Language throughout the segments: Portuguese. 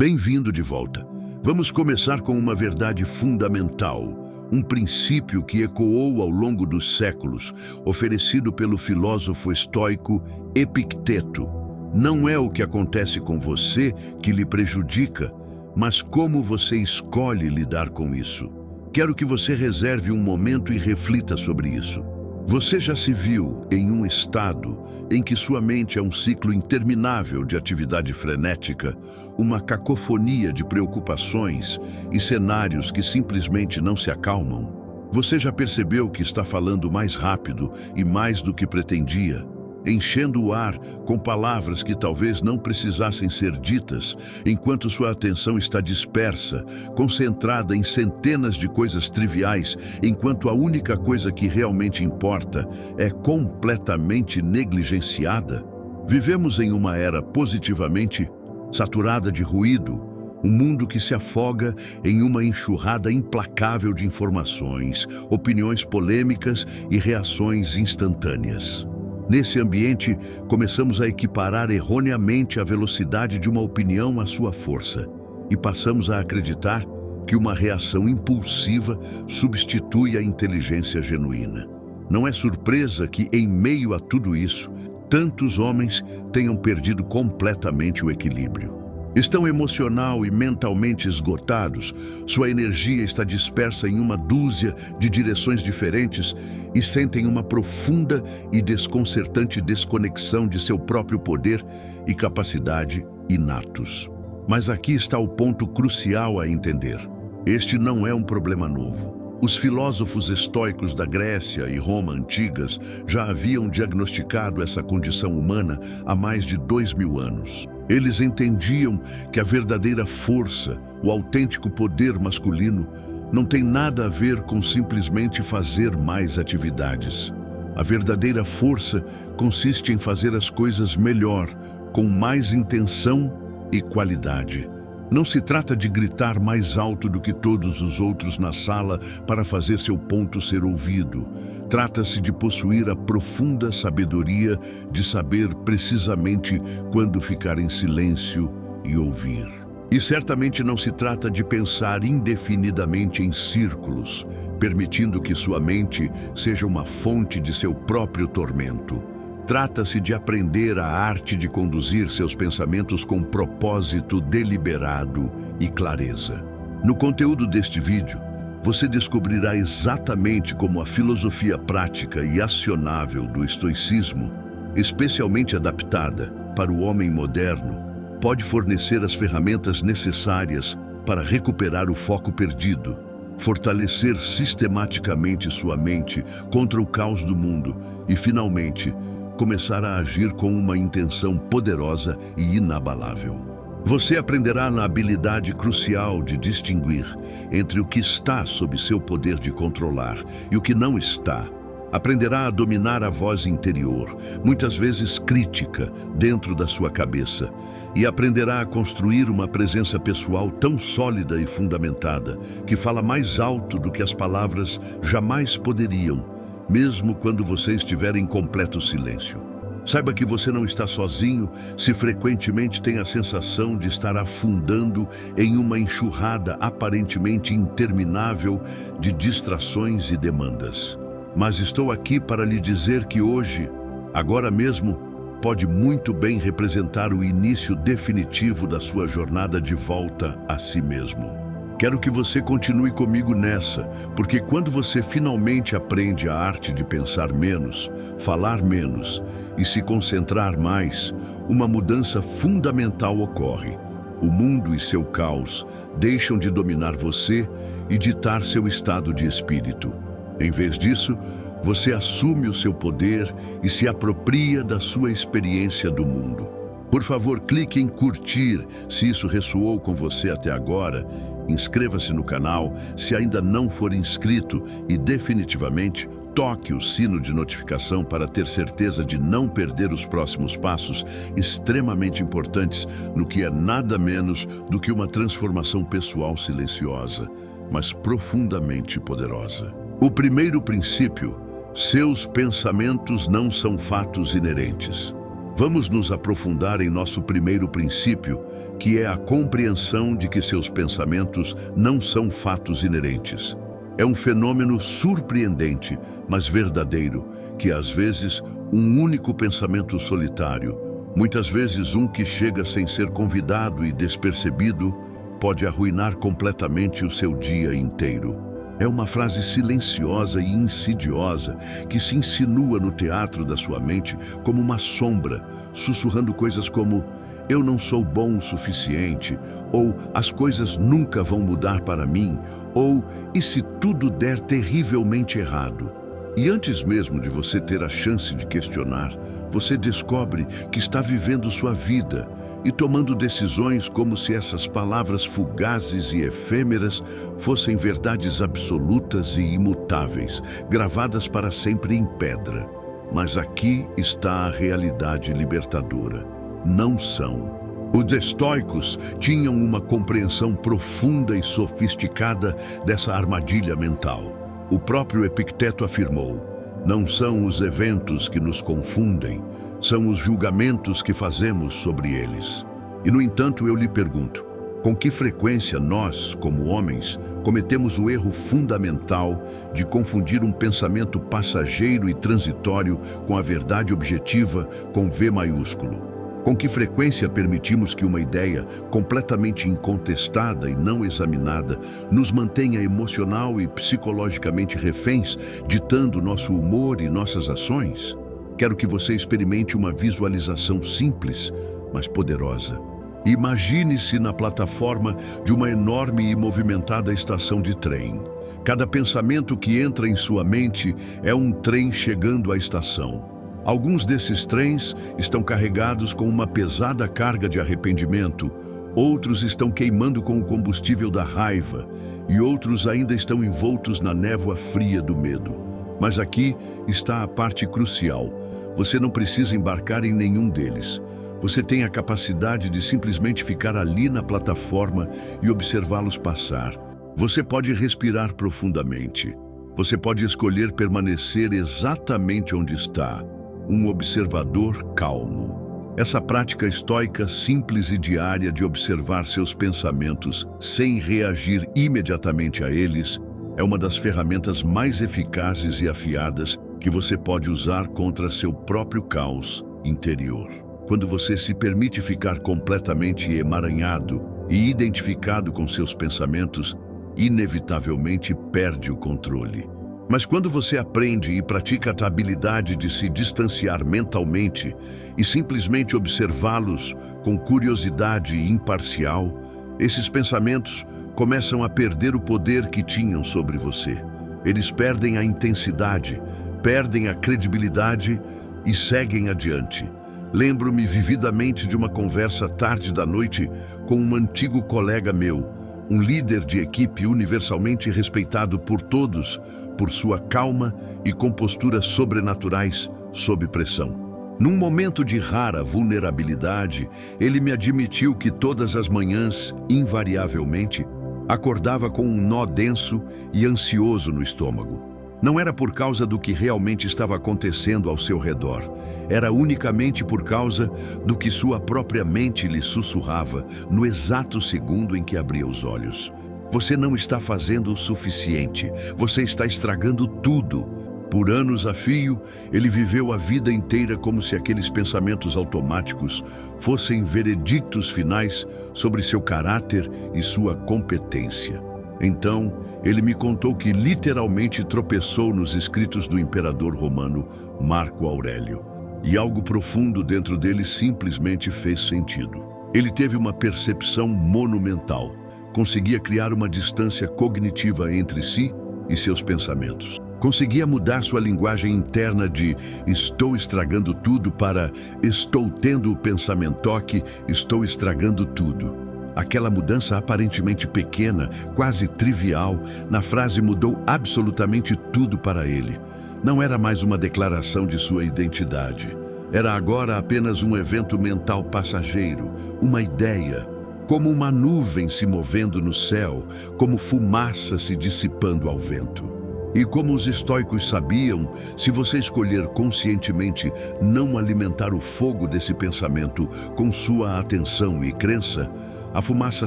Bem-vindo de volta. Vamos começar com uma verdade fundamental, um princípio que ecoou ao longo dos séculos, oferecido pelo filósofo estoico Epicteto. Não é o que acontece com você que lhe prejudica, mas como você escolhe lidar com isso. Quero que você reserve um momento e reflita sobre isso. Você já se viu em um estado em que sua mente é um ciclo interminável de atividade frenética, uma cacofonia de preocupações e cenários que simplesmente não se acalmam? Você já percebeu que está falando mais rápido e mais do que pretendia, enchendo o ar com palavras que talvez não precisassem ser ditas, enquanto sua atenção está dispersa, concentrada em centenas de coisas triviais, enquanto a única coisa que realmente importa é completamente negligenciada? Vivemos em uma era positivamente saturada de ruído, um mundo que se afoga em uma enxurrada implacável de informações, opiniões polêmicas e reações instantâneas. Nesse ambiente, começamos a equiparar erroneamente a velocidade de uma opinião à sua força e passamos a acreditar que uma reação impulsiva substitui a inteligência genuína. Não é surpresa que, em meio a tudo isso, tantos homens tenham perdido completamente o equilíbrio. Estão emocional e mentalmente esgotados, sua energia está dispersa em uma dúzia de direções diferentes e sentem uma profunda e desconcertante desconexão de seu próprio poder e capacidade inatos. Mas aqui está o ponto crucial a entender. Este não é um problema novo. Os filósofos estoicos da Grécia e Roma antigas já haviam diagnosticado essa condição humana há mais de 2000 anos. Eles entendiam que a verdadeira força, o autêntico poder masculino, não tem nada a ver com simplesmente fazer mais atividades. A verdadeira força consiste em fazer as coisas melhor, com mais intenção e qualidade. Não se trata de gritar mais alto do que todos os outros na sala para fazer seu ponto ser ouvido. Trata-se de possuir a profunda sabedoria de saber precisamente quando ficar em silêncio e ouvir. E certamente não se trata de pensar indefinidamente em círculos, permitindo que sua mente seja uma fonte de seu próprio tormento. Trata-se de aprender a arte de conduzir seus pensamentos com propósito deliberado e clareza. No conteúdo deste vídeo, você descobrirá exatamente como a filosofia prática e acionável do estoicismo, especialmente adaptada para o homem moderno, pode fornecer as ferramentas necessárias para recuperar o foco perdido, fortalecer sistematicamente sua mente contra o caos do mundo e, finalmente, começar a agir com uma intenção poderosa e inabalável. Você aprenderá na habilidade crucial de distinguir entre o que está sob seu poder de controlar e o que não está. Aprenderá a dominar a voz interior, muitas vezes crítica, dentro da sua cabeça, e aprenderá a construir uma presença pessoal tão sólida e fundamentada que fala mais alto do que as palavras jamais poderiam, mesmo quando você estiver em completo silêncio. Saiba que você não está sozinho se frequentemente tem a sensação de estar afundando em uma enxurrada aparentemente interminável de distrações e demandas. Mas estou aqui para lhe dizer que hoje, agora mesmo, pode muito bem representar o início definitivo da sua jornada de volta a si mesmo. Quero que você continue comigo nessa, porque quando você finalmente aprende a arte de pensar menos, falar menos e se concentrar mais, uma mudança fundamental ocorre. O mundo e seu caos deixam de dominar você e ditar seu estado de espírito. Em vez disso, você assume o seu poder e se apropria da sua experiência do mundo. Por favor, clique em curtir se isso ressoou com você até agora. Inscreva-se no canal se ainda não for inscrito e definitivamente toque o sino de notificação para ter certeza de não perder os próximos passos extremamente importantes no que é nada menos do que uma transformação pessoal silenciosa, mas profundamente poderosa. O primeiro princípio: seus pensamentos não são fatos inerentes. Vamos nos aprofundar em nosso primeiro princípio, que é a compreensão de que seus pensamentos não são fatos inerentes. É um fenômeno surpreendente, mas verdadeiro, que às vezes um único pensamento solitário, muitas vezes um que chega sem ser convidado e despercebido, pode arruinar completamente o seu dia inteiro. É uma frase silenciosa e insidiosa que se insinua no teatro da sua mente como uma sombra, sussurrando coisas como "eu não sou bom o suficiente", ou "as coisas nunca vão mudar para mim", ou "e se tudo der terrivelmente errado?". E antes mesmo de você ter a chance de questionar, você descobre que está vivendo sua vida e tomando decisões como se essas palavras fugazes e efêmeras fossem verdades absolutas e imutáveis, gravadas para sempre em pedra. Mas aqui está a realidade libertadora. Não são. Os estoicos tinham uma compreensão profunda e sofisticada dessa armadilha mental. O próprio Epicteto afirmou: não são os eventos que nos confundem, são os julgamentos que fazemos sobre eles. E, no entanto, eu lhe pergunto, com que frequência nós, como homens, cometemos o erro fundamental de confundir um pensamento passageiro e transitório com a verdade objetiva com V maiúsculo? Com que frequência permitimos que uma ideia completamente incontestada e não examinada nos mantenha emocional e psicologicamente reféns, ditando nosso humor e nossas ações? Quero que você experimente uma visualização simples, mas poderosa. Imagine-se na plataforma de uma enorme e movimentada estação de trem. Cada pensamento que entra em sua mente é um trem chegando à estação. Alguns desses trens estão carregados com uma pesada carga de arrependimento, outros estão queimando com o combustível da raiva e outros ainda estão envoltos na névoa fria do medo. Mas aqui está a parte crucial. Você não precisa embarcar em nenhum deles. Você tem a capacidade de simplesmente ficar ali na plataforma e observá-los passar. Você pode respirar profundamente. Você pode escolher permanecer exatamente onde está. Um observador calmo. Essa prática estoica simples e diária de observar seus pensamentos sem reagir imediatamente a eles é uma das ferramentas mais eficazes e afiadas que você pode usar contra seu próprio caos interior. Quando você se permite ficar completamente emaranhado e identificado com seus pensamentos, inevitavelmente perde o controle. Mas quando você aprende e pratica a habilidade de se distanciar mentalmente e simplesmente observá-los com curiosidade imparcial, esses pensamentos começam a perder o poder que tinham sobre você. Eles perdem a intensidade, perdem a credibilidade e seguem adiante. Lembro-me vividamente de uma conversa tarde da noite com um antigo colega meu, um líder de equipe universalmente respeitado por todos por sua calma e compostura sobrenaturais sob pressão. Num momento de rara vulnerabilidade, ele me admitiu que todas as manhãs, invariavelmente, acordava com um nó denso e ansioso no estômago. Não era por causa do que realmente estava acontecendo ao seu redor. Era unicamente por causa do que sua própria mente lhe sussurrava no exato segundo em que abria os olhos. Você não está fazendo o suficiente. Você está estragando tudo. Por anos a fio, ele viveu a vida inteira como se aqueles pensamentos automáticos fossem veredictos finais sobre seu caráter e sua competência. Então, ele me contou que literalmente tropeçou nos escritos do imperador romano Marco Aurélio. E algo profundo dentro dele simplesmente fez sentido. Ele teve uma percepção monumental. Conseguia criar uma distância cognitiva entre si e seus pensamentos. Conseguia mudar sua linguagem interna de "estou estragando tudo" para "estou tendo o pensamento que estou estragando tudo". Aquela mudança aparentemente pequena, quase trivial, na frase mudou absolutamente tudo para ele. Não era mais uma declaração de sua identidade. Era agora apenas um evento mental passageiro, uma ideia, como uma nuvem se movendo no céu, como fumaça se dissipando ao vento. E como os estoicos sabiam, se você escolher conscientemente não alimentar o fogo desse pensamento com sua atenção e crença, a fumaça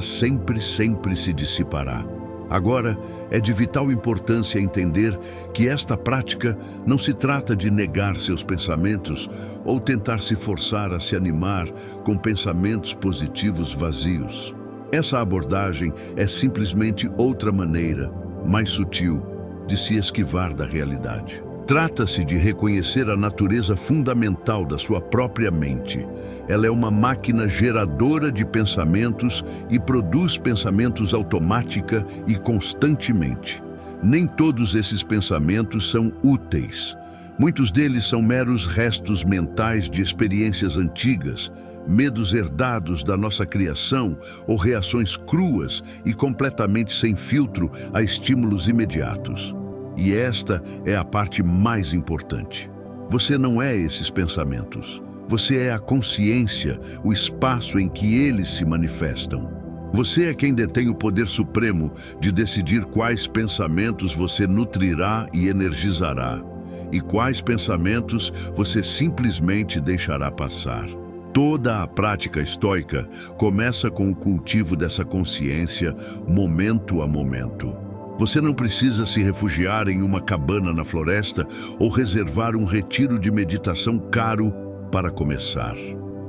sempre se dissipará. Agora, é de vital importância entender que esta prática não se trata de negar seus pensamentos ou tentar se forçar a se animar com pensamentos positivos vazios. Essa abordagem é simplesmente outra maneira, mais sutil, de se esquivar da realidade. Trata-se de reconhecer a natureza fundamental da sua própria mente. Ela é uma máquina geradora de pensamentos e produz pensamentos automática e constantemente. Nem todos esses pensamentos são úteis. Muitos deles são meros restos mentais de experiências antigas, medos herdados da nossa criação ou reações cruas e completamente sem filtro a estímulos imediatos. E esta é a parte mais importante. Você não é esses pensamentos. Você é a consciência, o espaço em que eles se manifestam. Você é quem detém o poder supremo de decidir quais pensamentos você nutrirá e energizará, e quais pensamentos você simplesmente deixará passar. Toda a prática estoica começa com o cultivo dessa consciência, momento a momento. Você não precisa se refugiar em uma cabana na floresta ou reservar um retiro de meditação caro para começar.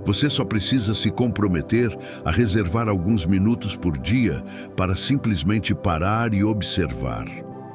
Você só precisa se comprometer a reservar alguns minutos por dia para simplesmente parar e observar.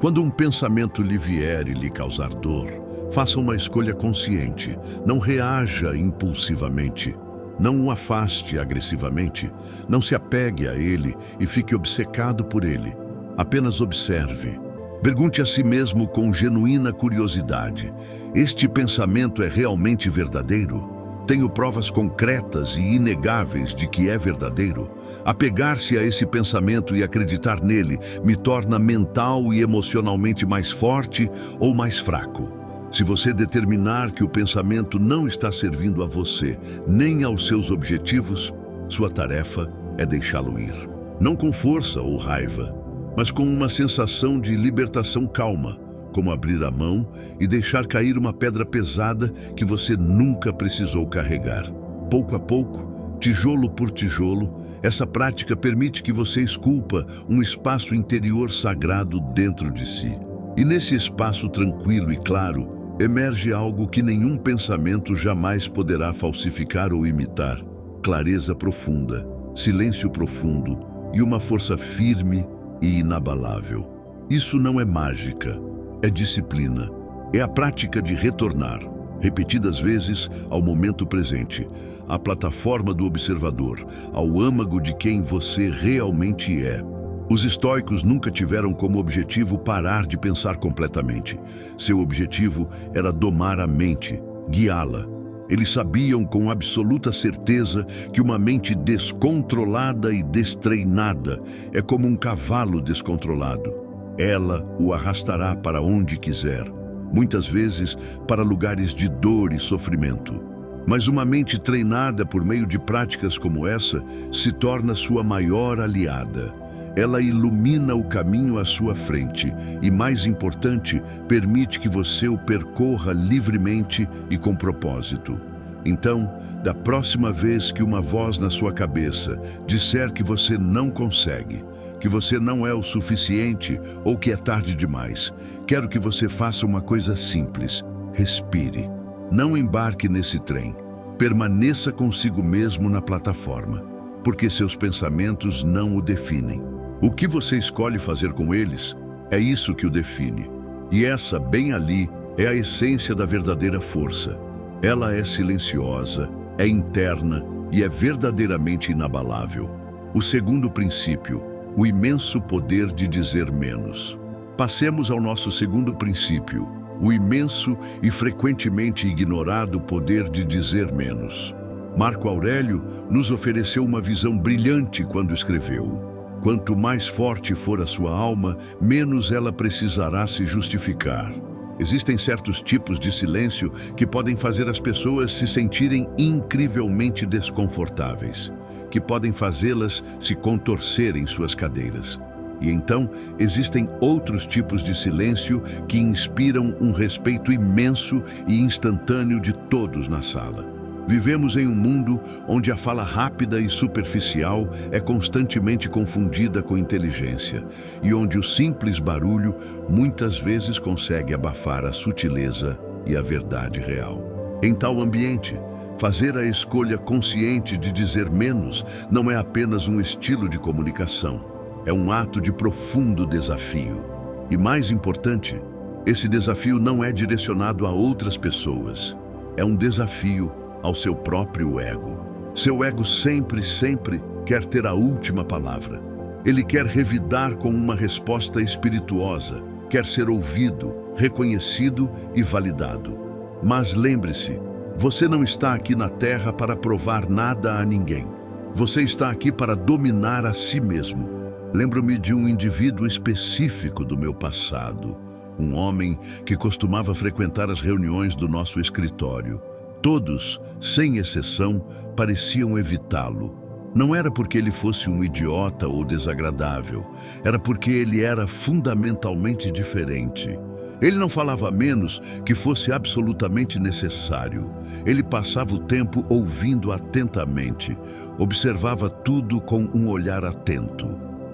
Quando um pensamento lhe vier e lhe causar dor, faça uma escolha consciente. Não reaja impulsivamente. Não o afaste agressivamente. Não se apegue a ele e fique obcecado por ele. Apenas observe. Pergunte a si mesmo com genuína curiosidade: este pensamento é realmente verdadeiro? Tenho provas concretas e inegáveis de que é verdadeiro? Apegar-se a esse pensamento e acreditar nele me torna mental e emocionalmente mais forte ou mais fraco? Se você determinar que o pensamento não está servindo a você, nem aos seus objetivos, sua tarefa é deixá-lo ir. Não com força ou raiva, mas com uma sensação de libertação calma, como abrir a mão e deixar cair uma pedra pesada que você nunca precisou carregar. Pouco a pouco, tijolo por tijolo, essa prática permite que você esculpa um espaço interior sagrado dentro de si. E nesse espaço tranquilo e claro, emerge algo que nenhum pensamento jamais poderá falsificar ou imitar: clareza profunda, silêncio profundo e uma força firme e inabalável. Isso não é mágica, é disciplina. É a prática de retornar, repetidas vezes, ao momento presente, à plataforma do observador, ao âmago de quem você realmente é. Os estoicos nunca tiveram como objetivo parar de pensar completamente. Seu objetivo era domar a mente, guiá-la. Eles sabiam com absoluta certeza que uma mente descontrolada e destreinada é como um cavalo descontrolado. Ela o arrastará para onde quiser, muitas vezes para lugares de dor e sofrimento. Mas uma mente treinada por meio de práticas como essa se torna sua maior aliada. Ela ilumina o caminho à sua frente e, mais importante, permite que você o percorra livremente e com propósito. Então, da próxima vez que uma voz na sua cabeça disser que você não consegue, que você não é o suficiente ou que é tarde demais, quero que você faça uma coisa simples: respire. Não embarque nesse trem. Permaneça consigo mesmo na plataforma, porque seus pensamentos não o definem. O que você escolhe fazer com eles é isso que o define. E essa, bem ali, é a essência da verdadeira força. Ela é silenciosa, é interna e é verdadeiramente inabalável. O segundo princípio, o imenso poder de dizer menos. Passemos ao nosso segundo princípio, o imenso e frequentemente ignorado poder de dizer menos. Marco Aurélio nos ofereceu uma visão brilhante quando escreveu: quanto mais forte for a sua alma, menos ela precisará se justificar. Existem certos tipos de silêncio que podem fazer as pessoas se sentirem incrivelmente desconfortáveis, que podem fazê-las se contorcer em suas cadeiras. E então, existem outros tipos de silêncio que inspiram um respeito imenso e instantâneo de todos na sala. Vivemos em um mundo onde a fala rápida e superficial é constantemente confundida com inteligência e onde o simples barulho muitas vezes consegue abafar a sutileza e a verdade real. Em tal ambiente, fazer a escolha consciente de dizer menos não é apenas um estilo de comunicação, é um ato de profundo desafio. E mais importante, esse desafio não é direcionado a outras pessoas, é um desafio ao seu próprio ego. Seu ego sempre quer ter a última palavra. Ele quer revidar com uma resposta espirituosa, quer ser ouvido, reconhecido e validado. Mas lembre-se, você não está aqui na Terra para provar nada a ninguém. Você está aqui para dominar a si mesmo. Lembro-me de um indivíduo específico do meu passado, um homem que costumava frequentar as reuniões do nosso escritório. Todos, sem exceção, pareciam evitá-lo. Não era porque ele fosse um idiota ou desagradável, era porque ele era fundamentalmente diferente. Ele não falava a menos que fosse absolutamente necessário. Ele passava o tempo ouvindo atentamente, observava tudo com um olhar atento.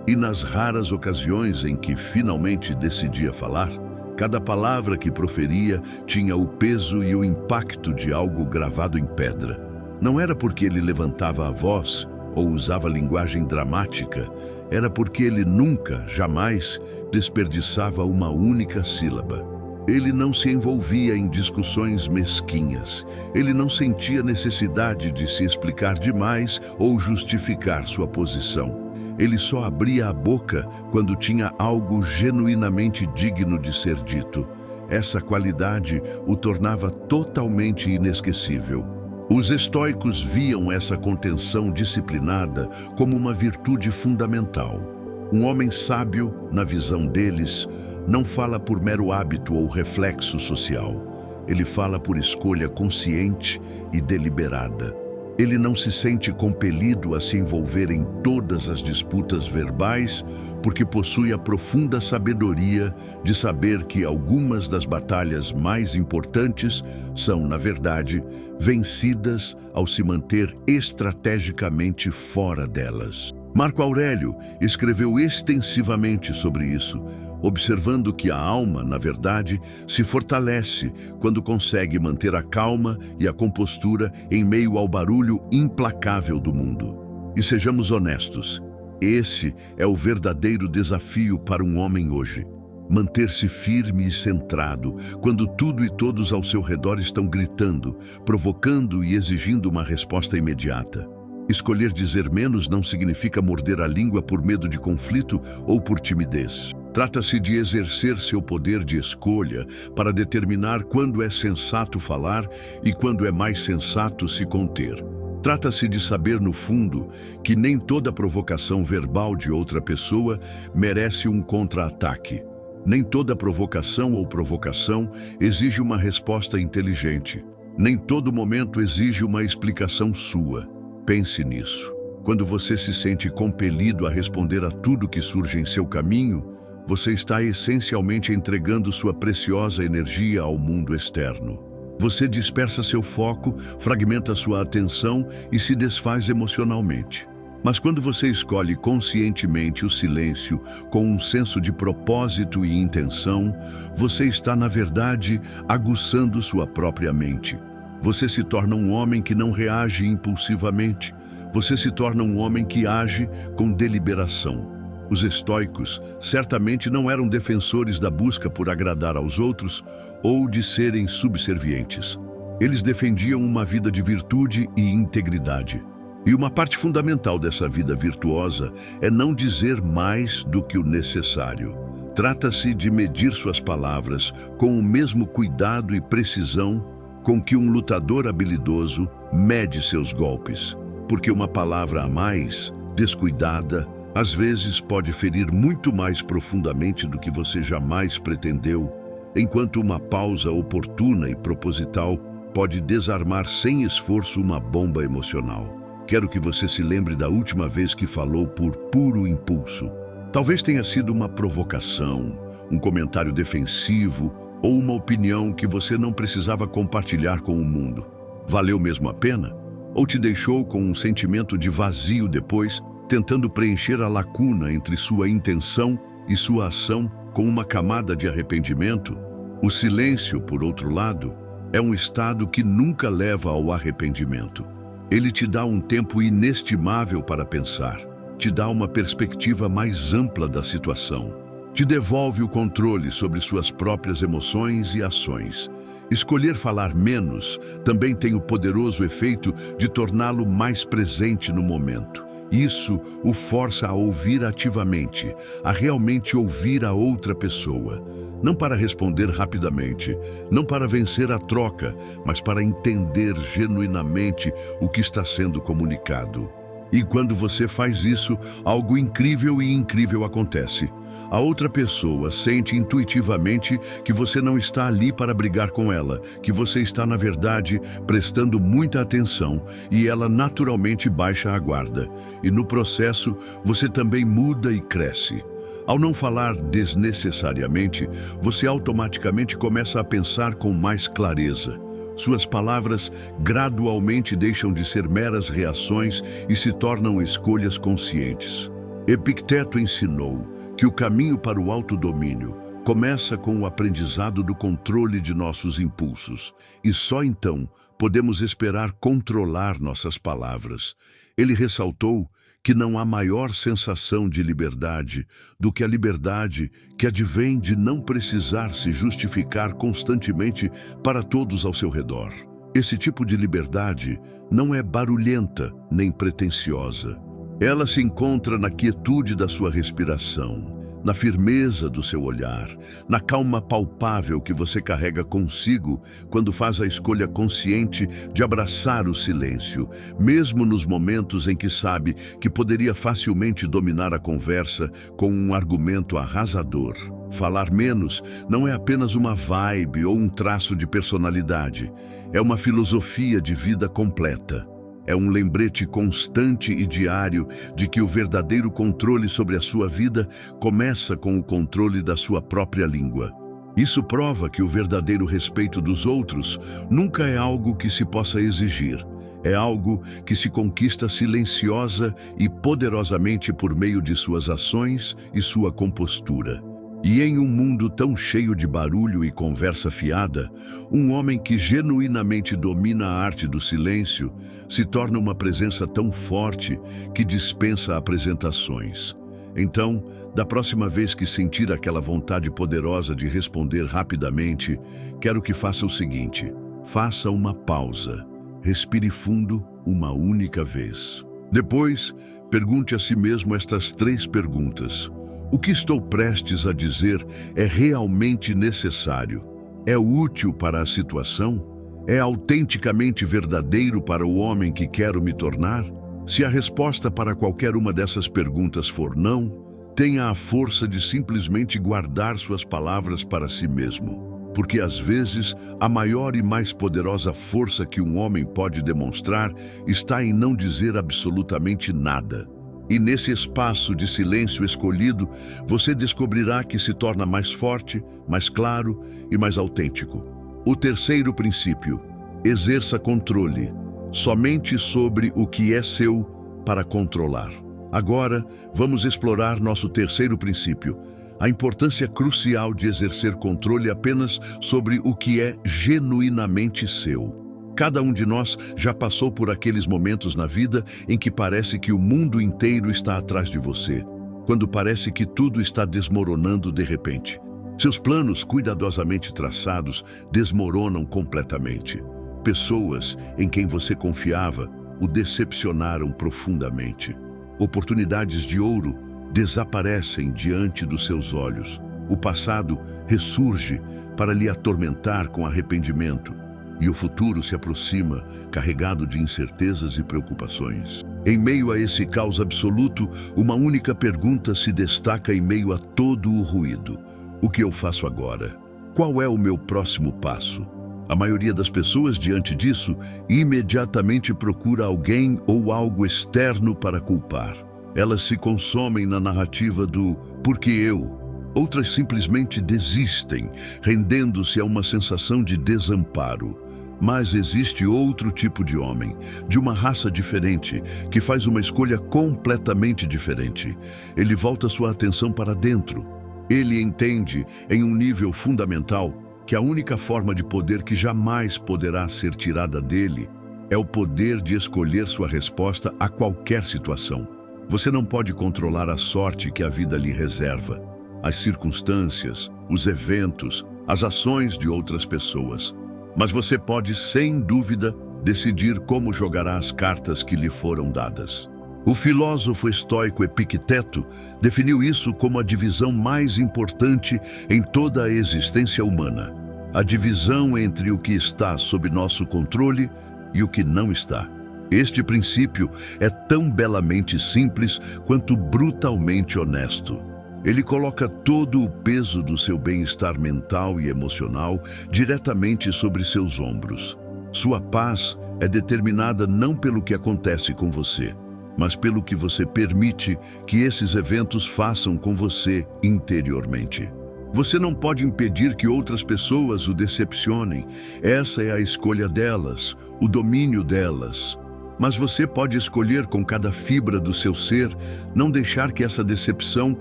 E nas raras ocasiões em que finalmente decidia falar, cada palavra que proferia tinha o peso e o impacto de algo gravado em pedra. Não era porque ele levantava a voz ou usava linguagem dramática, era porque ele nunca, jamais, desperdiçava uma única sílaba. Ele não se envolvia em discussões mesquinhas. Ele não sentia necessidade de se explicar demais ou justificar sua posição. Ele só abria a boca quando tinha algo genuinamente digno de ser dito. Essa qualidade o tornava totalmente inesquecível. Os estoicos viam essa contenção disciplinada como uma virtude fundamental. Um homem sábio, na visão deles, não fala por mero hábito ou reflexo social. Ele fala por escolha consciente e deliberada. Ele não se sente compelido a se envolver em todas as disputas verbais, porque possui a profunda sabedoria de saber que algumas das batalhas mais importantes são, na verdade, vencidas ao se manter estrategicamente fora delas. Marco Aurélio escreveu extensivamente sobre isso, observando que a alma, na verdade, se fortalece quando consegue manter a calma e a compostura em meio ao barulho implacável do mundo. E sejamos honestos, esse é o verdadeiro desafio para um homem hoje. Manter-se firme e centrado quando tudo e todos ao seu redor estão gritando, provocando e exigindo uma resposta imediata. Escolher dizer menos não significa morder a língua por medo de conflito ou por timidez. Trata-se de exercer seu poder de escolha para determinar quando é sensato falar e quando é mais sensato se conter. Trata-se de saber, no fundo, que nem toda provocação verbal de outra pessoa merece um contra-ataque. Nem toda provocação ou provocação exige uma resposta inteligente. Nem todo momento exige uma explicação sua. Pense nisso. Quando você se sente compelido a responder a tudo que surge em seu caminho, você está essencialmente entregando sua preciosa energia ao mundo externo. Você dispersa seu foco, fragmenta sua atenção e se desfaz emocionalmente. Mas quando você escolhe conscientemente o silêncio com um senso de propósito e intenção, você está, na verdade, aguçando sua própria mente. Você se torna um homem que não reage impulsivamente. Você se torna um homem que age com deliberação. Os estoicos certamente não eram defensores da busca por agradar aos outros ou de serem subservientes. Eles defendiam uma vida de virtude e integridade. E uma parte fundamental dessa vida virtuosa é não dizer mais do que o necessário. Trata-se de medir suas palavras com o mesmo cuidado e precisão com que um lutador habilidoso mede seus golpes, porque uma palavra a mais, descuidada, às vezes pode ferir muito mais profundamente do que você jamais pretendeu, enquanto uma pausa oportuna e proposital pode desarmar sem esforço uma bomba emocional. Quero que você se lembre da última vez que falou por puro impulso. Talvez tenha sido uma provocação, um comentário defensivo ou uma opinião que você não precisava compartilhar com o mundo. Valeu mesmo a pena? Ou te deixou com um sentimento de vazio depois, tentando preencher a lacuna entre sua intenção e sua ação com uma camada de arrependimento? O silêncio, por outro lado, é um estado que nunca leva ao arrependimento. Ele te dá um tempo inestimável para pensar, te dá uma perspectiva mais ampla da situação, te devolve o controle sobre suas próprias emoções e ações. Escolher falar menos também tem o poderoso efeito de torná-lo mais presente no momento. Isso o força a ouvir ativamente, a realmente ouvir a outra pessoa. Não para responder rapidamente, não para vencer a troca, mas para entender genuinamente o que está sendo comunicado. E quando você faz isso, algo incrível e incrível acontece. A outra pessoa sente intuitivamente que você não está ali para brigar com ela, que você está, na verdade, prestando muita atenção, e ela naturalmente baixa a guarda. E no processo, você também muda e cresce. Ao não falar desnecessariamente, você automaticamente começa a pensar com mais clareza. Suas palavras gradualmente deixam de ser meras reações e se tornam escolhas conscientes. Epicteto ensinou que o caminho para o autodomínio começa com o aprendizado do controle de nossos impulsos, e só então podemos esperar controlar nossas palavras. Ele ressaltou que não há maior sensação de liberdade do que a liberdade que advém de não precisar se justificar constantemente para todos ao seu redor. Esse tipo de liberdade não é barulhenta nem pretensiosa. Ela se encontra na quietude da sua respiração, na firmeza do seu olhar, na calma palpável que você carrega consigo quando faz a escolha consciente de abraçar o silêncio, mesmo nos momentos em que sabe que poderia facilmente dominar a conversa com um argumento arrasador. Falar menos não é apenas uma vibe ou um traço de personalidade, é uma filosofia de vida completa. É um lembrete constante e diário de que o verdadeiro controle sobre a sua vida começa com o controle da sua própria língua. Isso prova que o verdadeiro respeito dos outros nunca é algo que se possa exigir. É algo que se conquista silenciosa e poderosamente por meio de suas ações e sua compostura. E em um mundo tão cheio de barulho e conversa fiada, um homem que genuinamente domina a arte do silêncio se torna uma presença tão forte que dispensa apresentações. Então, da próxima vez que sentir aquela vontade poderosa de responder rapidamente, quero que faça o seguinte: faça uma pausa, respire fundo uma única vez. Depois, pergunte a si mesmo estas 3 perguntas. O que estou prestes a dizer é realmente necessário? É útil para a situação? É autenticamente verdadeiro para o homem que quero me tornar? Se a resposta para qualquer uma dessas perguntas for não, tenha a força de simplesmente guardar suas palavras para si mesmo. Porque às vezes a maior e mais poderosa força que um homem pode demonstrar está em não dizer absolutamente nada. E nesse espaço de silêncio escolhido, você descobrirá que se torna mais forte, mais claro e mais autêntico. O terceiro princípio: exerça controle, somente sobre o que é seu para controlar. Agora, vamos explorar nosso terceiro princípio: a importância crucial de exercer controle apenas sobre o que é genuinamente seu. Cada um de nós já passou por aqueles momentos na vida em que parece que o mundo inteiro está atrás de você, quando parece que tudo está desmoronando de repente. Seus planos cuidadosamente traçados desmoronam completamente. Pessoas em quem você confiava o decepcionaram profundamente. Oportunidades de ouro desaparecem diante dos seus olhos. O passado ressurge para lhe atormentar com arrependimento. E o futuro se aproxima, carregado de incertezas e preocupações. Em meio a esse caos absoluto, uma única pergunta se destaca em meio a todo o ruído: o que eu faço agora? Qual é o meu próximo passo? A maioria das pessoas, diante disso, imediatamente procura alguém ou algo externo para culpar. Elas se consomem na narrativa do "porque eu". Outras simplesmente desistem, rendendo-se a uma sensação de desamparo. Mas existe outro tipo de homem, de uma raça diferente, que faz uma escolha completamente diferente. Ele volta sua atenção para dentro. Ele entende, em um nível fundamental, que a única forma de poder que jamais poderá ser tirada dele é o poder de escolher sua resposta a qualquer situação. Você não pode controlar a sorte que a vida lhe reserva, as circunstâncias, os eventos, as ações de outras pessoas. Mas você pode, sem dúvida, decidir como jogará as cartas que lhe foram dadas. O filósofo estoico Epicteto definiu isso como a divisão mais importante em toda a existência humana. A divisão entre o que está sob nosso controle e o que não está. Este princípio é tão belamente simples quanto brutalmente honesto. Ele coloca todo o peso do seu bem-estar mental e emocional diretamente sobre seus ombros. Sua paz é determinada não pelo que acontece com você, mas pelo que você permite que esses eventos façam com você interiormente. Você não pode impedir que outras pessoas o decepcionem. Essa é a escolha delas, o domínio delas. Mas você pode escolher com cada fibra do seu ser não deixar que essa decepção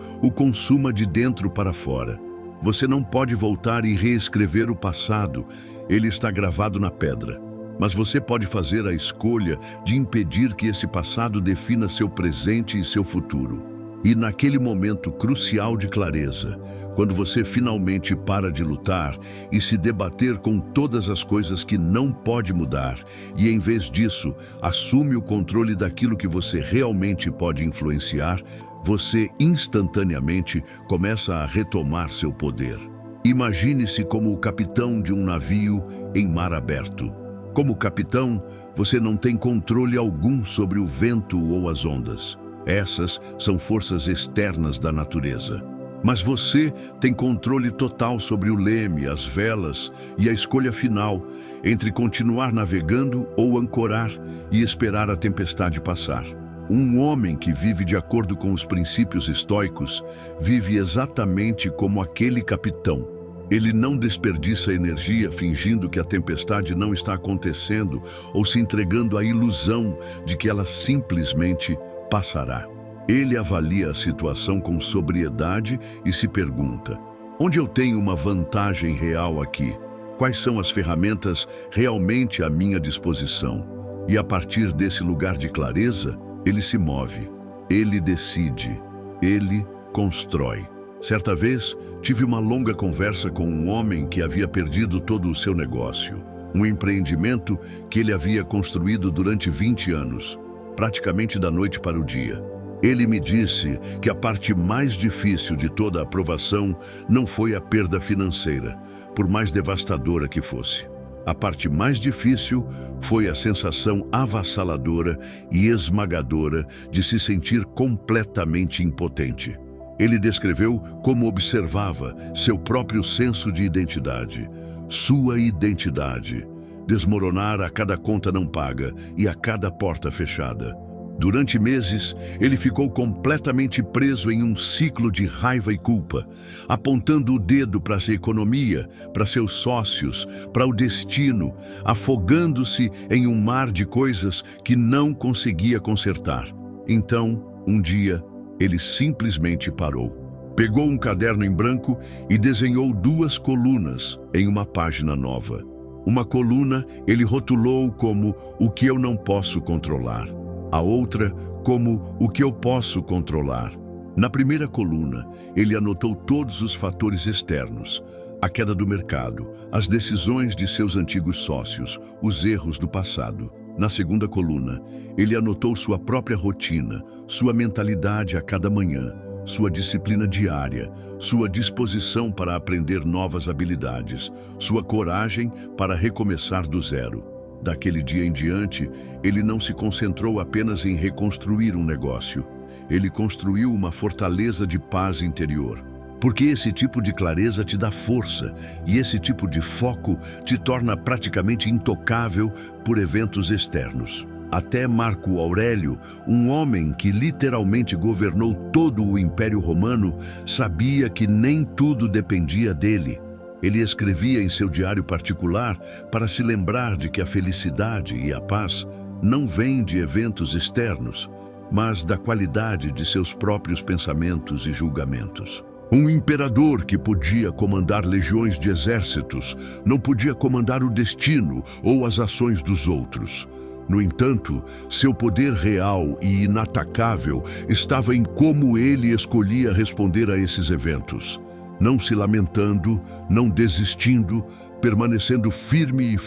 o consuma de dentro para fora. Você não pode voltar e reescrever o passado, ele está gravado na pedra. Mas você pode fazer a escolha de impedir que esse passado defina seu presente e seu futuro. E naquele momento crucial de clareza, quando você finalmente para de lutar e se debater com todas as coisas que não pode mudar, e em vez disso, assume o controle daquilo que você realmente pode influenciar, você instantaneamente começa a retomar seu poder. Imagine-se como o capitão de um navio em mar aberto. Como capitão, você não tem controle algum sobre o vento ou as ondas. Essas são forças externas da natureza. Mas você tem controle total sobre o leme, as velas e a escolha final entre continuar navegando ou ancorar e esperar a tempestade passar. Um homem que vive de acordo com os princípios estoicos vive exatamente como aquele capitão. Ele não desperdiça energia fingindo que a tempestade não está acontecendo ou se entregando à ilusão de que ela simplesmente passará. Ele avalia a situação com sobriedade e se pergunta: onde eu tenho uma vantagem real aqui? Quais são as ferramentas realmente à minha disposição? E a partir desse lugar de clareza, ele se move, ele decide, ele constrói. Certa vez, tive uma longa conversa com um homem que havia perdido todo o seu negócio, um empreendimento que ele havia construído durante 20 anos, praticamente da noite para o dia. Ele me disse que a parte mais difícil de toda a aprovação não foi a perda financeira, por mais devastadora que fosse. A parte mais difícil foi a sensação avassaladora e esmagadora de se sentir completamente impotente. Ele descreveu como observava seu próprio senso de identidade, sua identidade, desmoronar a cada conta não paga e a cada porta fechada. Durante meses, ele ficou completamente preso em um ciclo de raiva e culpa, apontando o dedo para a economia, para seus sócios, para o destino, afogando-se em um mar de coisas que não conseguia consertar. Então, um dia, ele simplesmente parou. Pegou um caderno em branco e desenhou 2 colunas em uma página nova. Uma coluna ele rotulou como o que eu não posso controlar. A outra como o que eu posso controlar. Na primeira coluna, ele anotou todos os fatores externos, a queda do mercado, as decisões de seus antigos sócios, os erros do passado. Na segunda coluna, ele anotou sua própria rotina, sua mentalidade a cada manhã, sua disciplina diária, sua disposição para aprender novas habilidades, sua coragem para recomeçar do zero. Daquele dia em diante, ele não se concentrou apenas em reconstruir um negócio. Ele construiu uma fortaleza de paz interior. Porque esse tipo de clareza te dá força e esse tipo de foco te torna praticamente intocável por eventos externos. Até Marco Aurélio, um homem que literalmente governou todo o Império Romano, sabia que nem tudo dependia dele. Ele escrevia em seu diário particular para se lembrar de que a felicidade e a paz não vêm de eventos externos, mas da qualidade de seus próprios pensamentos e julgamentos. Um imperador que podia comandar legiões de exércitos não podia comandar o destino ou as ações dos outros. No entanto, seu poder real e inatacável estava em como ele escolhia responder a esses eventos. Não se lamentando, não desistindo, permanecendo firme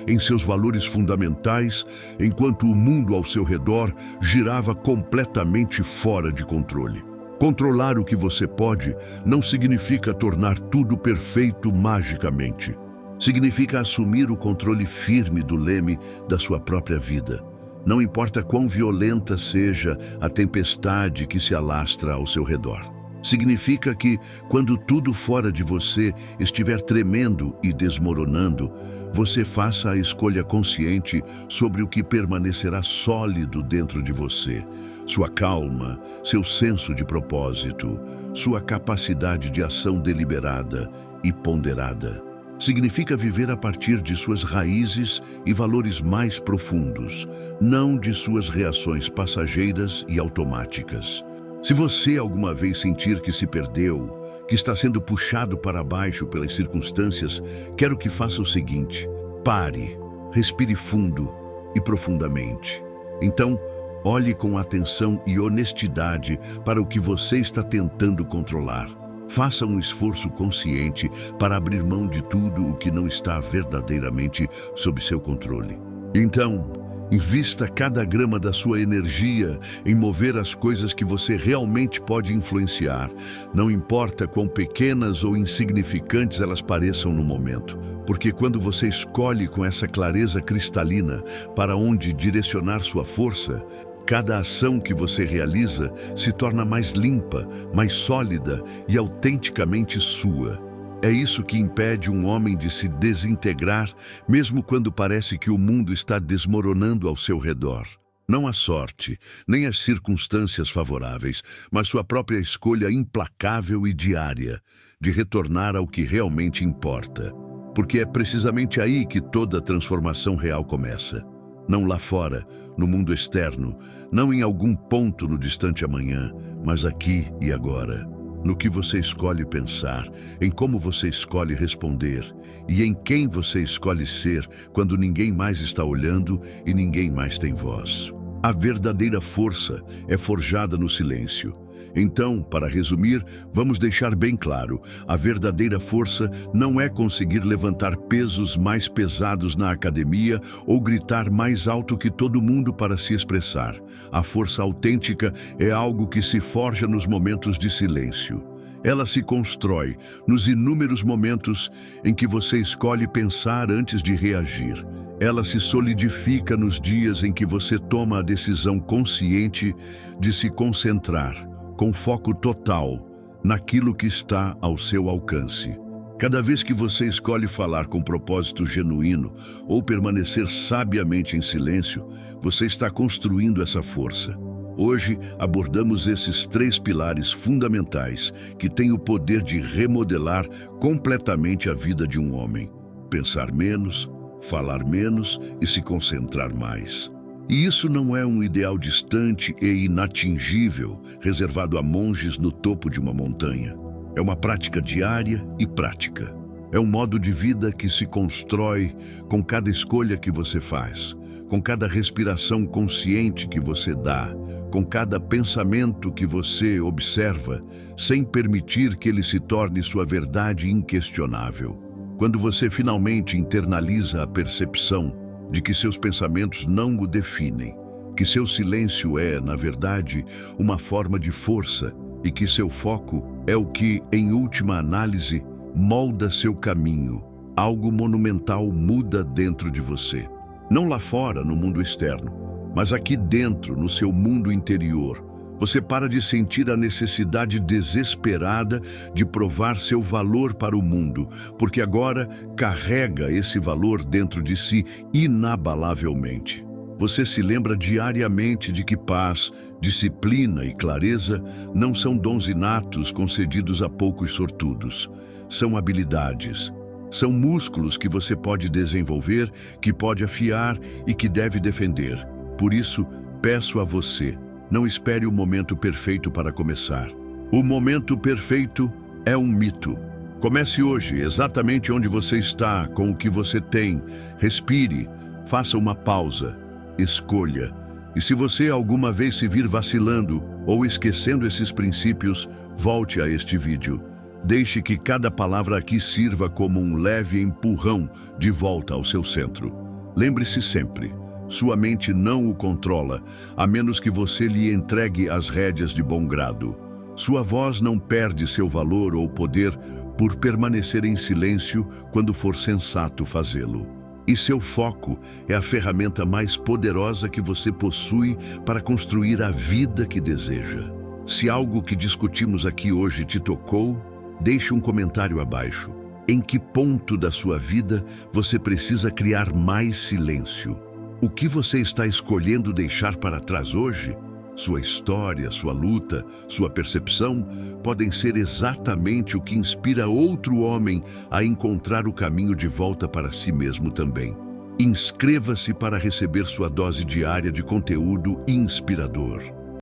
em seus valores fundamentais, enquanto o mundo ao seu redor girava completamente fora de controle. Controlar o que você pode não significa tornar tudo perfeito magicamente. Significa assumir o controle firme do leme da sua própria vida. Não importa quão violenta seja a tempestade que se alastra ao seu redor. Significa que, quando tudo fora de você estiver tremendo e desmoronando, você faça a escolha consciente sobre o que permanecerá sólido dentro de você. Sua calma, seu senso de propósito, sua capacidade de ação deliberada e ponderada. Significa viver a partir de suas raízes e valores mais profundos, não de suas reações passageiras e automáticas. Se você alguma vez sentir que se perdeu, que está sendo puxado para baixo pelas circunstâncias, quero que faça o seguinte: pare, respire fundo e profundamente. Então, olhe com atenção e honestidade para o que você está tentando controlar. Faça um esforço consciente para abrir mão de tudo o que não está verdadeiramente sob seu controle. Então, invista cada grama da sua energia em mover as coisas que você realmente pode influenciar, não importa quão pequenas ou insignificantes elas pareçam no momento. Porque quando você escolhe com essa clareza cristalina para onde direcionar sua força, cada ação que você realiza se torna mais limpa, mais sólida e autenticamente sua. É isso que impede um homem de se desintegrar, mesmo quando parece que o mundo está desmoronando ao seu redor. Não a sorte, nem as circunstâncias favoráveis, mas sua própria escolha implacável e diária de retornar ao que realmente importa. Porque é precisamente aí que toda transformação real começa. Não lá fora, no mundo externo, não em algum ponto no distante amanhã, mas aqui e agora. No que você escolhe pensar, em como você escolhe responder e em quem você escolhe ser quando ninguém mais está olhando e ninguém mais tem voz. A verdadeira força é forjada no silêncio. Então, para resumir, vamos deixar bem claro, a verdadeira força não é conseguir levantar pesos mais pesados na academia ou gritar mais alto que todo mundo para se expressar. A força autêntica é algo que se forja nos momentos de silêncio. Ela se constrói nos inúmeros momentos em que você escolhe pensar antes de reagir. Ela se solidifica nos dias em que você toma a decisão consciente de se concentrar, com foco total, naquilo que está ao seu alcance. Cada vez que você escolhe falar com propósito genuíno ou permanecer sabiamente em silêncio, você está construindo essa força. Hoje, abordamos esses 3 pilares fundamentais que têm o poder de remodelar completamente a vida de um homem: pensar menos, falar menos e se concentrar mais. E isso não é um ideal distante e inatingível, reservado a monges no topo de uma montanha. É uma prática diária e prática. É um modo de vida que se constrói com cada escolha que você faz, com cada respiração consciente que você dá, com cada pensamento que você observa, sem permitir que ele se torne sua verdade inquestionável. Quando você finalmente internaliza a percepção de que seus pensamentos não o definem, que seu silêncio é, na verdade, uma forma de força e que seu foco é o que, em última análise, molda seu caminho, algo monumental muda dentro de você. Não lá fora, no mundo externo, mas aqui dentro, no seu mundo interior. Você para de sentir a necessidade desesperada de provar seu valor para o mundo, porque agora carrega esse valor dentro de si inabalavelmente. Você se lembra diariamente de que paz, disciplina e clareza não são dons inatos concedidos a poucos sortudos. São habilidades. São músculos que você pode desenvolver, que pode afiar e que deve defender. Por isso, peço a você, não espere o momento perfeito para começar. O momento perfeito é um mito. Comece hoje, exatamente onde você está, com o que você tem. Respire, faça uma pausa. Escolha. E se você alguma vez se vir vacilando ou esquecendo esses princípios, volte a este vídeo. Deixe que cada palavra aqui sirva como um leve empurrão de volta ao seu centro. Lembre-se sempre, sua mente não o controla, a menos que você lhe entregue as rédeas de bom grado. Sua voz não perde seu valor ou poder por permanecer em silêncio quando for sensato fazê-lo. E seu foco é a ferramenta mais poderosa que você possui para construir a vida que deseja. Se algo que discutimos aqui hoje te tocou, deixe um comentário abaixo. Em que ponto da sua vida você precisa criar mais silêncio? O que você está escolhendo deixar para trás hoje? Sua história, sua luta, sua percepção podem ser exatamente o que inspira outro homem a encontrar o caminho de volta para si mesmo também. Inscreva-se para receber sua dose diária de conteúdo inspirador.